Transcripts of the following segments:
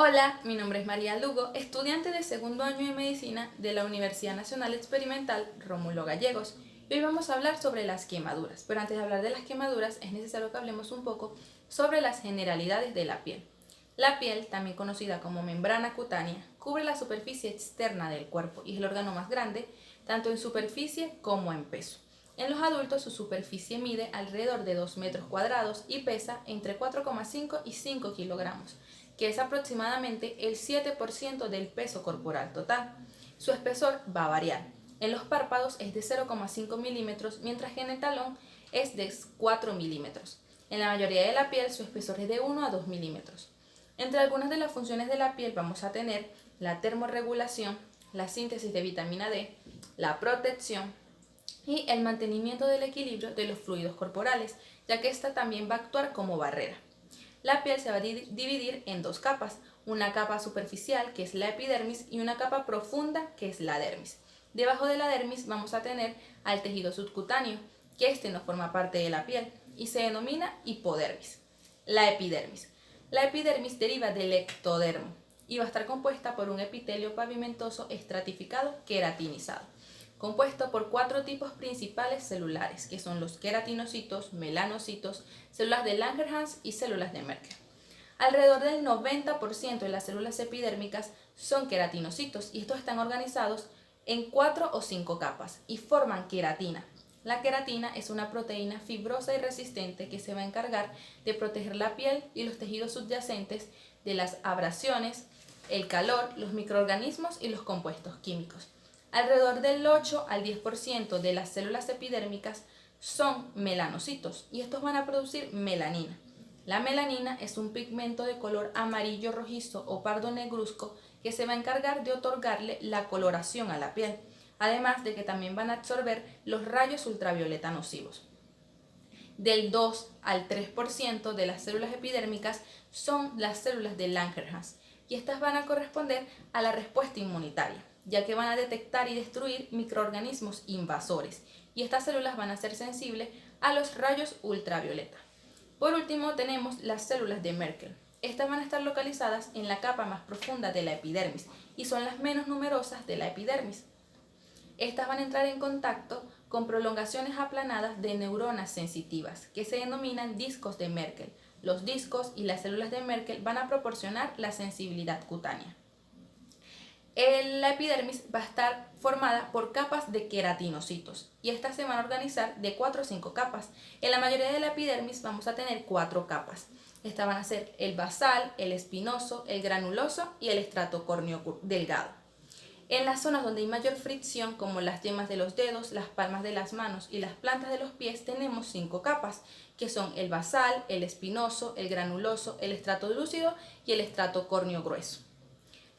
Hola, mi nombre es María Lugo, estudiante de segundo año de Medicina de la Universidad Nacional Experimental Rómulo Gallegos. Y hoy vamos a hablar sobre las quemaduras, pero antes de hablar de las quemaduras es necesario que hablemos un poco sobre las generalidades de la piel. La piel, también conocida como membrana cutánea, cubre la superficie externa del cuerpo y es el órgano más grande, tanto en superficie como en peso. En los adultos su superficie mide alrededor de 2 metros cuadrados y pesa entre 4,5 y 5 kilogramos, que es aproximadamente el 7% del peso corporal total. Su espesor va a variar. En los párpados es de 0,5 milímetros, mientras que en el talón es de 4 milímetros. En la mayoría de la piel su espesor es de 1 a 2 milímetros. Entre algunas de las funciones de la piel vamos a tener la termorregulación, la síntesis de vitamina D, la protección y el mantenimiento del equilibrio de los fluidos corporales, ya que esta también va a actuar como barrera. La piel se va a dividir en dos capas, una capa superficial que es la epidermis y una capa profunda que es la dermis. Debajo de la dermis vamos a tener al tejido subcutáneo, que este no forma parte de la piel y se denomina hipodermis. La epidermis deriva del ectodermo y va a estar compuesta por un epitelio pavimentoso estratificado queratinizado, compuesto por 4 tipos principales celulares, que son los queratinocitos, melanocitos, células de Langerhans y células de Merkel. Alrededor del 90% de las células epidérmicas son queratinocitos y estos están organizados en 4 o 5 capas y forman queratina. La queratina es una proteína fibrosa y resistente que se va a encargar de proteger la piel y los tejidos subyacentes de las abrasiones, el calor, los microorganismos y los compuestos químicos. Alrededor del 8 al 10% de las células epidérmicas son melanocitos y estos van a producir melanina. La melanina es un pigmento de color amarillo rojizo o pardo negruzco que se va a encargar de otorgarle la coloración a la piel, además de que también van a absorber los rayos ultravioleta nocivos. Del 2 al 3% de las células epidérmicas son las células de Langerhans y estas van a corresponder a la respuesta inmunitaria, ya que van a detectar y destruir microorganismos invasores y estas células van a ser sensibles a los rayos ultravioleta. Por último tenemos las células de Merkel. Estas van a estar localizadas en la capa más profunda de la epidermis y son las menos numerosas de la epidermis. Estas van a entrar en contacto con prolongaciones aplanadas de neuronas sensitivas, que se denominan discos de Merkel. Los discos y las células de Merkel van a proporcionar la sensibilidad cutánea. La epidermis va a estar formada por capas de queratinocitos y estas se van a organizar de 4 o 5 capas. En la mayoría de la epidermis vamos a tener 4 capas. Estas van a ser el basal, el espinoso, el granuloso y el estrato córneo delgado. En las zonas donde hay mayor fricción, como las yemas de los dedos, las palmas de las manos y las plantas de los pies, tenemos 5 capas, que son el basal, el espinoso, el granuloso, el estrato lúcido y el estrato córneo grueso.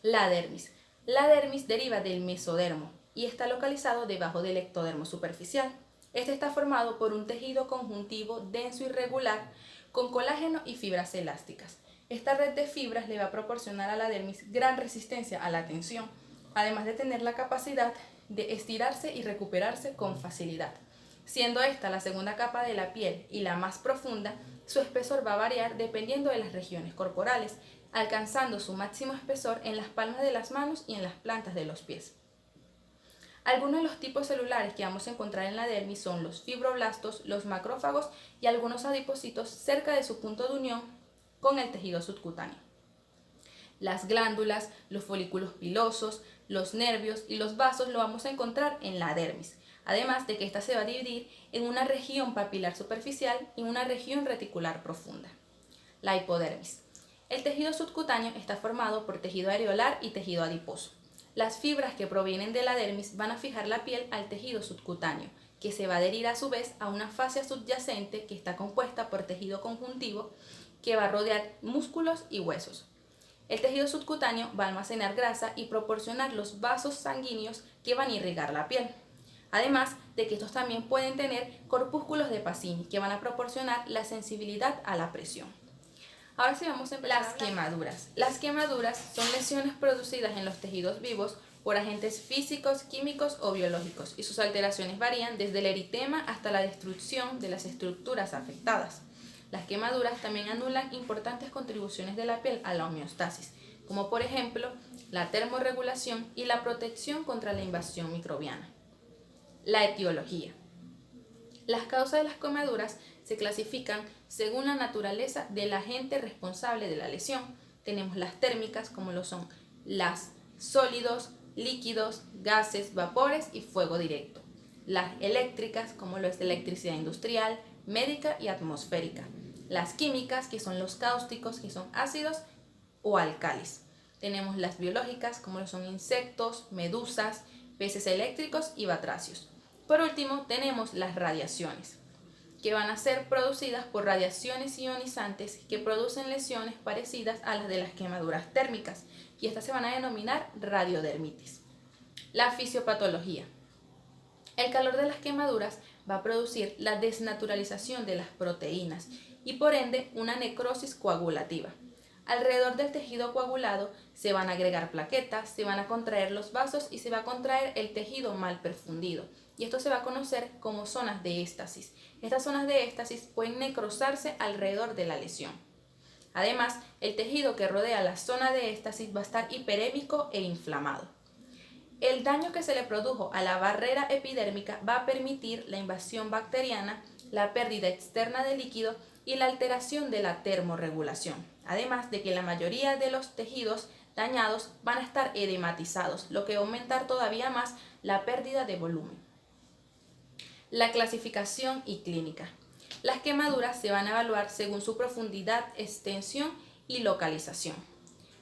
La dermis. La dermis deriva del mesodermo y está localizado debajo del ectodermo superficial. Este está formado por un tejido conjuntivo denso y regular con colágeno y fibras elásticas. Esta red de fibras le va a proporcionar a la dermis gran resistencia a la tensión, además de tener la capacidad de estirarse y recuperarse con facilidad. Siendo esta la segunda capa de la piel y la más profunda, su espesor va a variar dependiendo de las regiones corporales, alcanzando su máximo espesor en las palmas de las manos y en las plantas de los pies. Algunos de los tipos celulares que vamos a encontrar en la dermis son los fibroblastos, los macrófagos y algunos adipocitos cerca de su punto de unión con el tejido subcutáneo. Las glándulas, los folículos pilosos, los nervios y los vasos lo vamos a encontrar en la dermis, además de que ésta se va a dividir en una región papilar superficial y una región reticular profunda. La hipodermis. El tejido subcutáneo está formado por tejido areolar y tejido adiposo. Las fibras que provienen de la dermis van a fijar la piel al tejido subcutáneo, que se va a adherir a su vez a una fascia subyacente que está compuesta por tejido conjuntivo que va a rodear músculos y huesos. El tejido subcutáneo va a almacenar grasa y proporcionar los vasos sanguíneos que van a irrigar la piel. Además de que estos también pueden tener corpúsculos de Pacini que van a proporcionar la sensibilidad a la presión. Ahora sí vamos a empezar las quemaduras. Las quemaduras son lesiones producidas en los tejidos vivos por agentes físicos, químicos o biológicos y sus alteraciones varían desde el eritema hasta la destrucción de las estructuras afectadas. Las quemaduras también anulan importantes contribuciones de la piel a la homeostasis, como por ejemplo la termorregulación y la protección contra la invasión microbiana. La etiología. Las causas de las quemaduras se clasifican según la naturaleza del agente responsable de la lesión. Tenemos las térmicas, como lo son las sólidos, líquidos, gases, vapores y fuego directo. Las eléctricas, como lo es la electricidad industrial, médica y atmosférica. Las químicas, que son los cáusticos, que son ácidos o álcalis. Tenemos las biológicas, como lo son insectos, medusas, peces eléctricos y batracios. Por último, tenemos las radiaciones, que van a ser producidas por radiaciones ionizantes que producen lesiones parecidas a las de las quemaduras térmicas, y estas se van a denominar radiodermitis. La fisiopatología. El calor de las quemaduras va a producir la desnaturalización de las proteínas y por ende una necrosis coagulativa. Alrededor del tejido coagulado se van a agregar plaquetas, se van a contraer los vasos y se va a contraer el tejido mal perfundido. Y esto se va a conocer como zonas de éstasis. Estas zonas de éstasis pueden necrosarse alrededor de la lesión. Además, el tejido que rodea la zona de éstasis va a estar hiperémico e inflamado. El daño que se le produjo a la barrera epidérmica va a permitir la invasión bacteriana, la pérdida externa de líquido y la alteración de la termorregulación. Además de que la mayoría de los tejidos dañados van a estar edematizados, lo que va a aumentar todavía más la pérdida de volumen. La clasificación y clínica. Las quemaduras se van a evaluar según su profundidad, extensión y localización.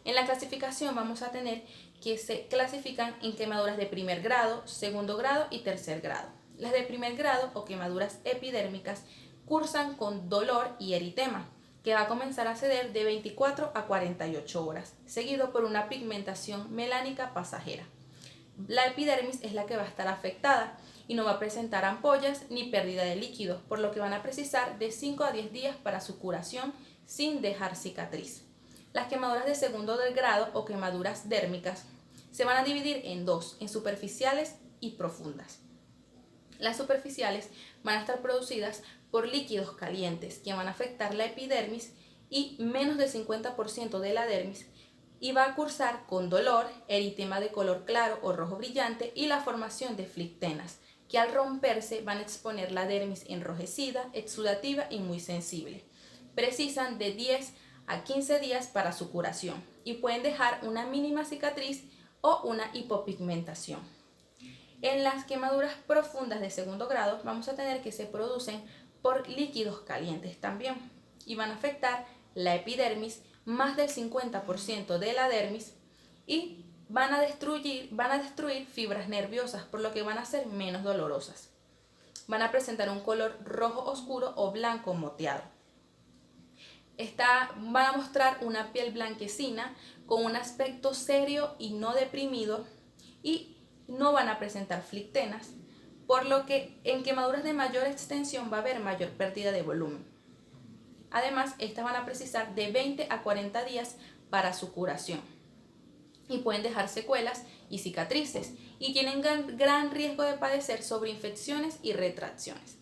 En la clasificación vamos a tener que se clasifican en quemaduras de primer grado, segundo grado y tercer grado. Las de primer grado o quemaduras epidérmicas cursan con dolor y eritema, que va a comenzar a ceder de 24 a 48 horas, seguido por una pigmentación melánica pasajera. La epidermis es la que va a estar afectada y no va a presentar ampollas ni pérdida de líquido, por lo que van a precisar de 5 a 10 días para su curación sin dejar cicatriz. Las quemaduras de segundo grado o quemaduras dérmicas se van a dividir en dos, en superficiales y profundas. Las superficiales van a estar producidas por líquidos calientes que van a afectar la epidermis y menos del 50% de la dermis, y va a cursar con dolor, eritema de color claro o rojo brillante y la formación de flictenas, que al romperse van a exponer la dermis enrojecida, exudativa y muy sensible. Precisan de 10 a 15 días para su curación y pueden dejar una mínima cicatriz o una hipopigmentación. En las quemaduras profundas de segundo grado vamos a tener que se producen por líquidos calientes también y van a afectar la epidermis, más del 50% de la dermis, y van a destruir fibras nerviosas, por lo que van a ser menos dolorosas. Van a presentar un color rojo oscuro o blanco moteado. Van a mostrar una piel blanquecina con un aspecto serio y no deprimido, y no van a presentar flictenas, por lo que en quemaduras de mayor extensión va a haber mayor pérdida de volumen. Además, estas van a precisar de 20 a 40 días para su curación y pueden dejar secuelas y cicatrices y tienen gran riesgo de padecer sobreinfecciones y retracciones.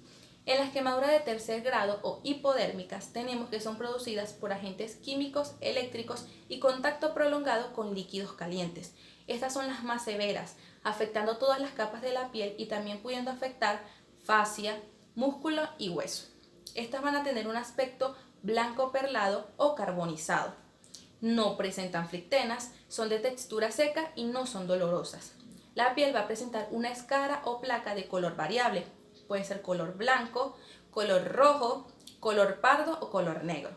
En las quemaduras de tercer grado o hipodérmicas tenemos que son producidas por agentes químicos, eléctricos y contacto prolongado con líquidos calientes. Estas son las más severas, afectando todas las capas de la piel y también pudiendo afectar fascia, músculo y hueso. Estas van a tener un aspecto blanco perlado o carbonizado. No presentan flictenas, son de textura seca y no son dolorosas. La piel va a presentar una escara o placa de color variable. Puede ser color blanco, color rojo, color pardo o color negro.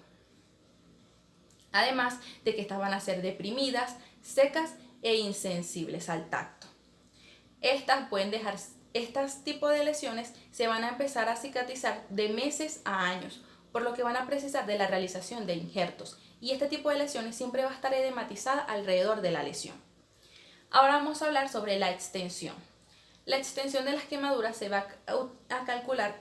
Además de que estas van a ser deprimidas, secas e insensibles al tacto. Estos tipos de lesiones se van a empezar a cicatrizar de meses a años, por lo que van a precisar de la realización de injertos, y este tipo de lesiones siempre va a estar edematizada alrededor de la lesión. Ahora vamos a hablar sobre la extensión. La extensión de las quemaduras se va a calcular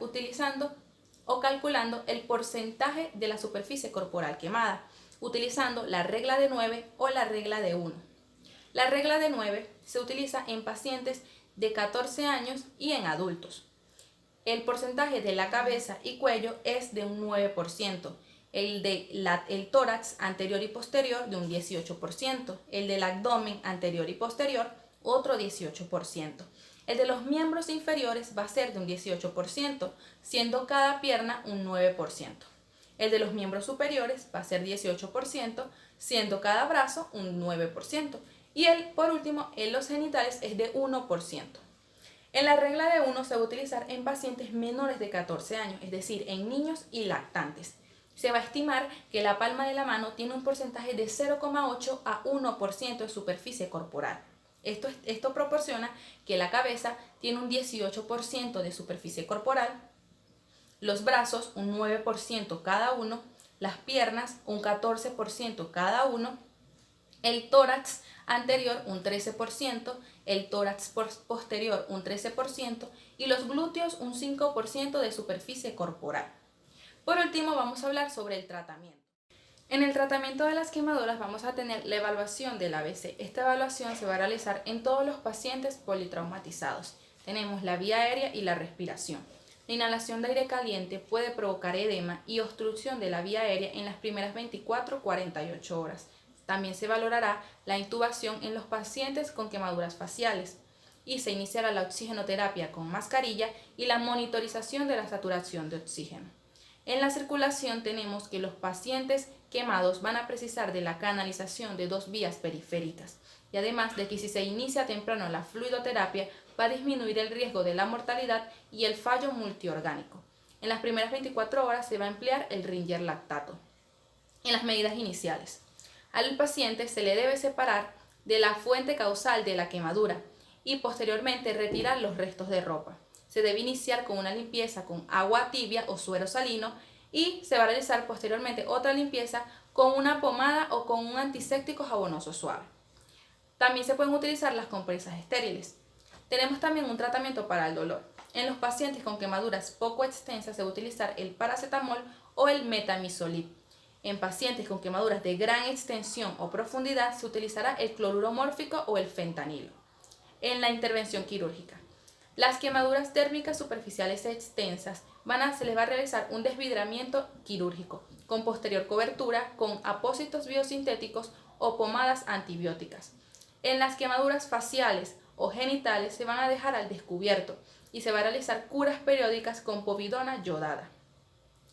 calculando el porcentaje de la superficie corporal quemada, utilizando la regla de 9 o la regla de 1. La regla de 9 se utiliza en pacientes de 14 años y en adultos. El porcentaje de la cabeza y cuello es de un 9%, el tórax anterior y posterior de un 18%, el del abdomen anterior y posterior otro 18%. El de los miembros inferiores va a ser de un 18%, siendo cada pierna un 9%. El de los miembros superiores va a ser 18%, siendo cada brazo un 9%. Y por último, en los genitales es de 1%. En la regla de 1 se va a utilizar en pacientes menores de 14 años, es decir, en niños y lactantes. Se va a estimar que la palma de la mano tiene un porcentaje de 0,8 a 1% de superficie corporal. Esto proporciona que la cabeza tiene un 18% de superficie corporal, los brazos un 9% cada uno, las piernas un 14% cada uno, el tórax anterior un 13%, el tórax posterior un 13% y los glúteos un 5% de superficie corporal. Por último, vamos a hablar sobre el tratamiento. En el tratamiento de las quemaduras vamos a tener la evaluación del ABC. Esta evaluación se va a realizar en todos los pacientes politraumatizados. Tenemos la vía aérea y la respiración. La inhalación de aire caliente puede provocar edema y obstrucción de la vía aérea en las primeras 24-48 horas. También se valorará la intubación en los pacientes con quemaduras faciales y se iniciará la oxigenoterapia con mascarilla y la monitorización de la saturación de oxígeno. En la circulación tenemos que los pacientes quemados van a precisar de la canalización de 2 vías periféricas y además de que si se inicia temprano la fluidoterapia va a disminuir el riesgo de la mortalidad y el fallo multiorgánico. En las primeras 24 horas se va a emplear el Ringer lactato. En las medidas iniciales, al paciente se le debe separar de la fuente causal de la quemadura y posteriormente retirar los restos de ropa. Se debe iniciar con una limpieza con agua tibia o suero salino y se va a realizar posteriormente otra limpieza con una pomada o con un antiséptico jabonoso suave. También se pueden utilizar las compresas estériles. Tenemos también un tratamiento para el dolor. En los pacientes con quemaduras poco extensas se va a utilizar el paracetamol o el metamizolid. En pacientes con quemaduras de gran extensión o profundidad se utilizará el cloruro mórfico o el fentanilo. En la intervención quirúrgica, las quemaduras térmicas superficiales extensas se les va a realizar un desvidramiento quirúrgico con posterior cobertura con apósitos biosintéticos o pomadas antibióticas. En las quemaduras faciales o genitales se van a dejar al descubierto y se va a realizar curas periódicas con povidona yodada.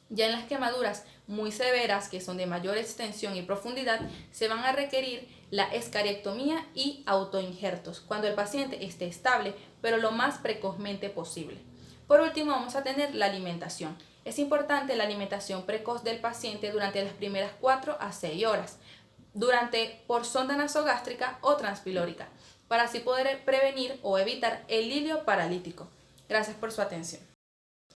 Ya en las quemaduras muy severas, que son de mayor extensión y profundidad, se van a requerir la escariectomía y autoinjertos cuando el paciente esté estable, pero lo más precozmente posible. Por último, vamos a tener la alimentación. Es importante la alimentación precoz del paciente durante las primeras 4 a 6 horas, por sonda nasogástrica o transpilórica, para así poder prevenir o evitar el hilio paralítico. Gracias por su atención.